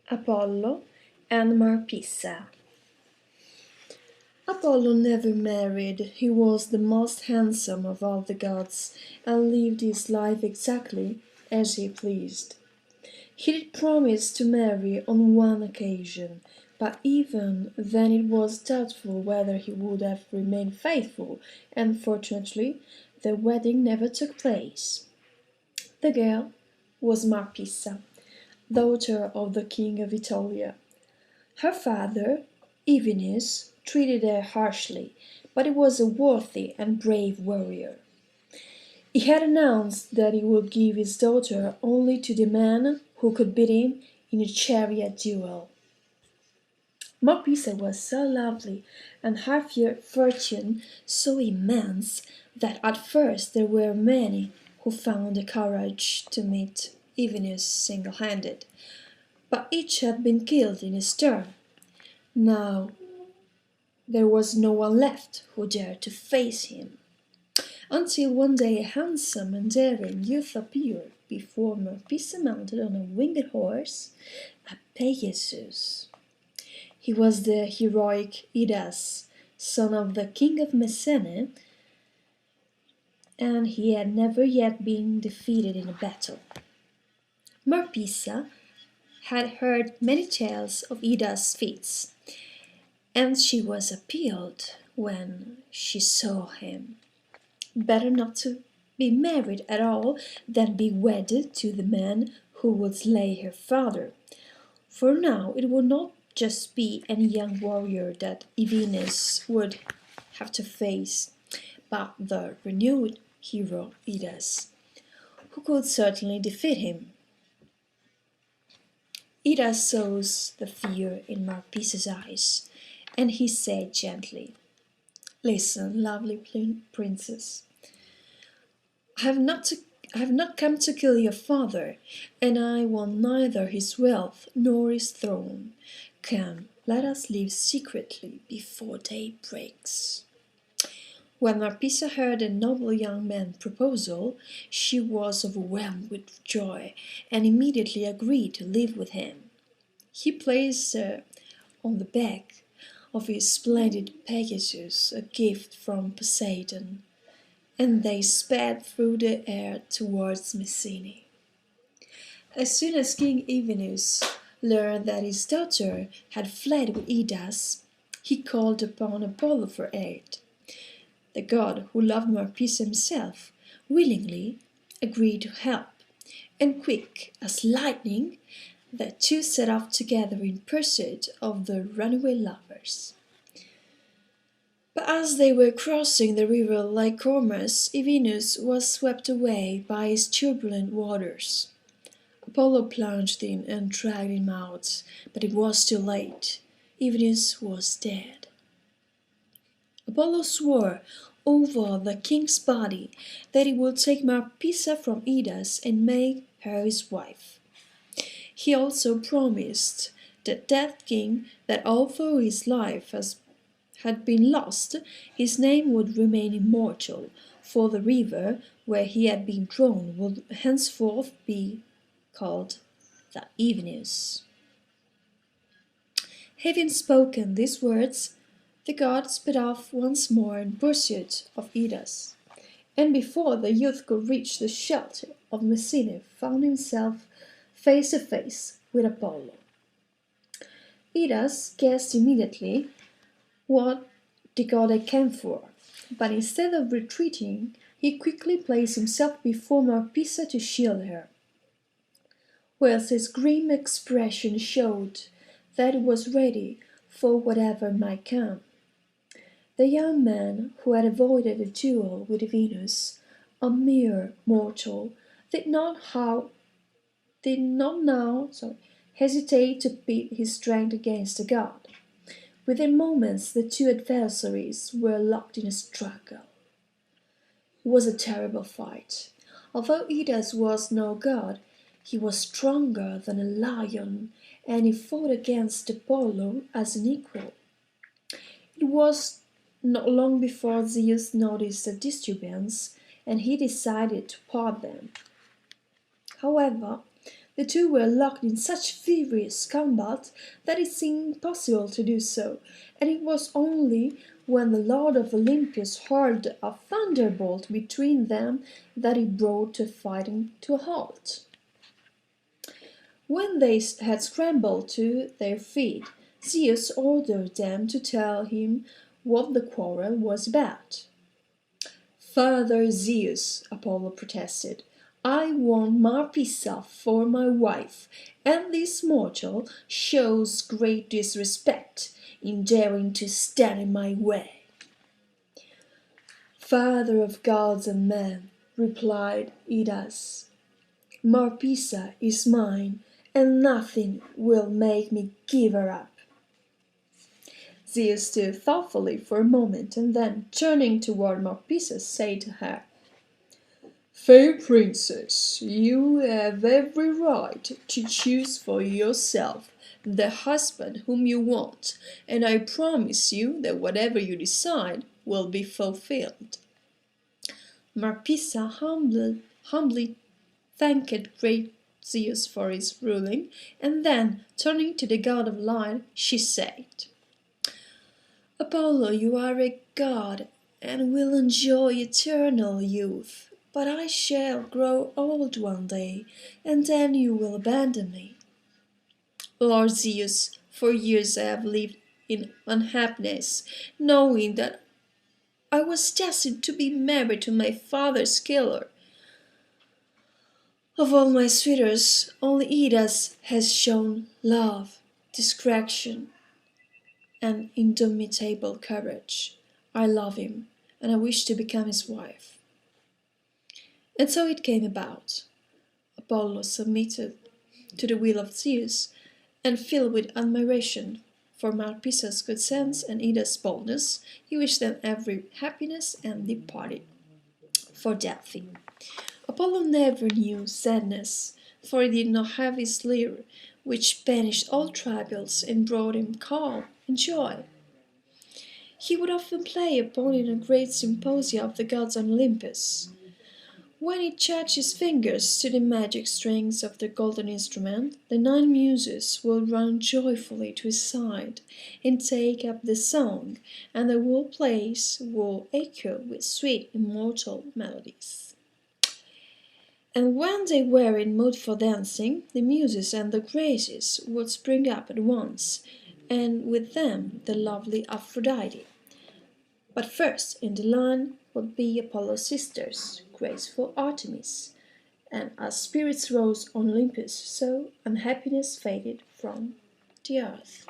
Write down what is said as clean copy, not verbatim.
Apollo and Marpessa. Apollo never married. He was the most handsome of all the gods, and lived his life exactly as he pleased. He did promise to marry on one occasion, but even then it was doubtful whether he would have remained faithful, and fortunately the wedding never took place. The girl was Marpessa, daughter of the king of Italia. Her father, Evenus, treated her harshly, but he was a worthy and brave warrior. He had announced that he would give his daughter only to the man who could beat him in a chariot duel. Marpessa was so lovely and her fortune so immense that at first there were many who found the courage to meet Evenus single-handed, but each had been killed in his turn. Now there was no one left who dared to face him, until one day a handsome and daring youth appeared before Marpessa mounted on a winged horse, a Pegasus. He was the heroic Idas, son of the king of Messene, and he had never yet been defeated in a battle. Marpessa had heard many tales of Ida's feats, and she was appalled when she saw him. Better not to be married at all than be wedded to the man who would slay her father, for now it would not just be any young warrior that Evenus would have to face, but the renewed hero Idas, who could certainly defeat him. Idas saw the fear in Marpessa's eyes, and he said gently, "Listen, lovely princess. I have not come to kill your father, and I want neither his wealth nor his throne. Come, let us live secretly before day breaks." When Marpessa heard the noble young man's proposal, she was overwhelmed with joy, and immediately agreed to live with him. He placed her on the back of his splendid Pegasus, a gift from Poseidon, and they sped through the air towards Messene. As soon as King Evenus learned that his daughter had fled with Idas, he called upon Apollo for aid. The god, who loved Marpessa himself, willingly agreed to help, and quick as lightning the two set off together in pursuit of the runaway lovers. But as they were crossing the river Lycormas, Evenus was swept away by its turbulent waters. Apollo plunged in and dragged him out, but it was too late. Evenus was dead. Apollo swore over the king's body that he would take Marpessa from Idas and make her his wife. He also promised the dead king that although his life had been lost, his name would remain immortal, for the river where he had been drowned would henceforth be called the Evenus. Having spoken these words, the god sped off once more in pursuit of Idas, and before the youth could reach the shelter of Messene, found himself face to face with Apollo. Idas guessed immediately what the god had come for, but instead of retreating, he quickly placed himself before Marpessa to shield her, whilst his grim expression showed that he was ready for whatever might come. The young man, who had avoided a duel with Venus, a mere mortal, did not now hesitate to pit his strength against the god. Within moments the two adversaries were locked in a struggle. It was a terrible fight. Although Idas was no god, he was stronger than a lion, and he fought against Apollo as an equal. It was not long before Zeus noticed the disturbance, and he decided to part them. However, The two were locked in such furious combat that it seemed impossible to do so, and it was only when the Lord of Olympus hurled a thunderbolt between them that it brought the fighting to a halt. When they had scrambled to their feet, Zeus ordered them to tell him what the quarrel was about. "Father Zeus," Apollo protested, "I want Marpessa for my wife, and this mortal shows great disrespect in daring to stand in my way." "Father of gods and men," replied Idas, "Marpessa is mine, and nothing will make me give her up." Zeus stood thoughtfully for a moment, and then, turning toward Marpessa, said to her, "Fair princess, you have every right to choose for yourself the husband whom you want, and I promise you that whatever you decide will be fulfilled." Marpessa humbly thanked great Zeus for his ruling, and then, turning to the god of light, she said, "Apollo, you are a god, and will enjoy eternal youth, but I shall grow old one day, and then you will abandon me. Lord Zeus, for years I have lived in unhappiness, knowing that I was destined to be married to my father's killer. Of all my suitors, only Idas has shown love, discretion, and indomitable courage. I love him, and I wish to become his wife." And so it came about. Apollo submitted to the will of Zeus, and filled with admiration for Marpessa's good sense and Ida's boldness, he wished them every happiness and departed for Delphi. Apollo never knew sadness, for he did not have his lyre, which banished all troubles and brought him calm and joy. He would often play upon it in the great symposia of the gods on Olympus. When he touched his fingers to the magic strings of the golden instrument, the 9 muses would run joyfully to his side and take up the song, and the whole place would echo with sweet immortal melodies. And when they were in mood for dancing, the Muses and the Graces would spring up at once, and with them the lovely Aphrodite. But first in the line would be Apollo's sisters, graceful Artemis, and as spirits rose on Olympus, so unhappiness faded from the earth.